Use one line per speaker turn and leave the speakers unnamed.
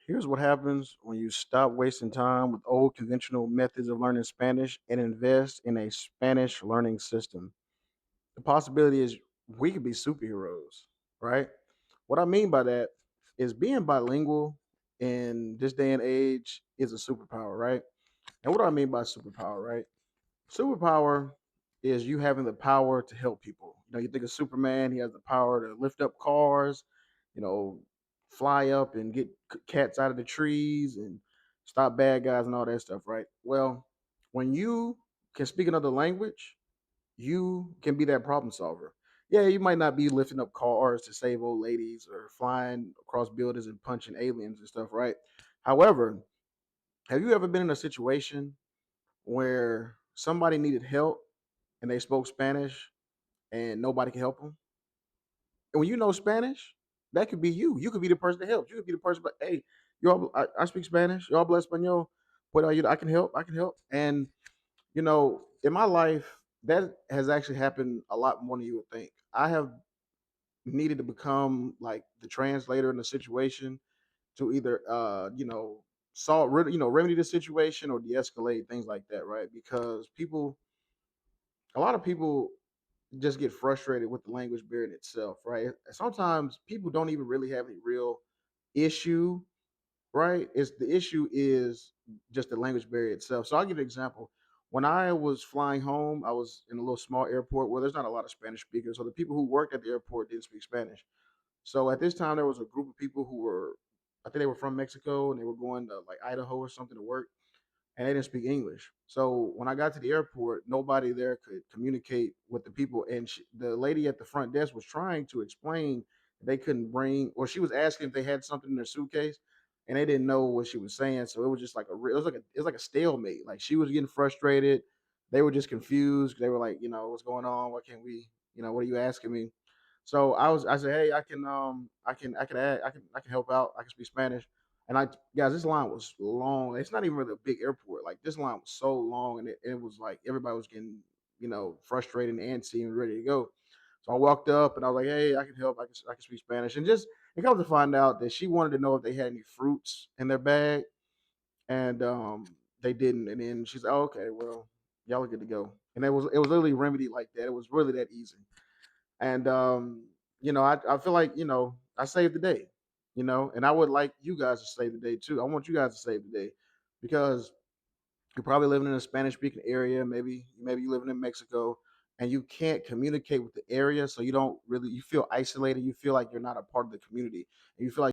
Here's what happens when you stop wasting time with old conventional methods of learning Spanish and invest in a Spanish learning system. The possibility is we could be superheroes, right? What I mean by that is being bilingual in this day and age is a superpower, right? And what do I mean by superpower, right? Superpower is you having the power to help people. You think of Superman, he has the power to lift up cars, you know, fly up and get cats out of the trees and stop bad guys and all that stuff, right? Well, when you can speak another language, you can be that problem solver. Yeah, you might not be lifting up cars to save old ladies or flying across buildings and punching aliens and stuff, right? However, have you ever been in a situation where somebody needed help and they spoke Spanish and nobody can help them? And when you know Spanish, that could be you. You could be the person that helps. You could be the person, but hey, y'all, I speak Spanish. Y'all bless Espanol. But I can help. I can help. And in my life, that has actually happened a lot more than you would think. I have needed to become like the translator in the situation to either remedy the situation or de-escalate things like that, right? Because a lot of people just get frustrated with the language barrier in itself, right? Sometimes people don't even really have any real issue, right? It's the issue is just the language barrier itself. So I'll give you an example. When I was flying home, I was in a little small airport where there's not a lot of Spanish speakers. So the people who worked at the airport didn't speak Spanish. So at this time, there was a group of people who were, I think they were from Mexico and they were going to like Idaho or something to work and they didn't speak English. So when I got to the airport, nobody there could communicate with the people, and the lady at the front desk was trying to explain they couldn't bring, or she was asking if they had something in their suitcase, and they didn't know what she was saying. So it was just like it was like a stalemate. Like she was getting frustrated, they were just confused. They were like, what's going on? What can we, what are you asking me? So I said, hey, I can help out. I can speak Spanish. And guys, this line was long. It's not even really a big airport. Like this line was so long, and it was like everybody was getting, frustrated and antsy and ready to go. So I walked up and I was like, "Hey, I can help. I can speak Spanish." And just it comes to find out that she wanted to know if they had any fruits in their bag, and they didn't. And then she's like, oh, "Okay, well, y'all are good to go." And it was literally remedy like that. It was really that easy. And I feel like I saved the day, and I would like you guys to save the day too. I want you guys to save the day because you're probably living in a Spanish speaking area. Maybe you're living in Mexico and you can't communicate with the area, so you don't really you feel isolated. You feel like you're not a part of the community, and you feel like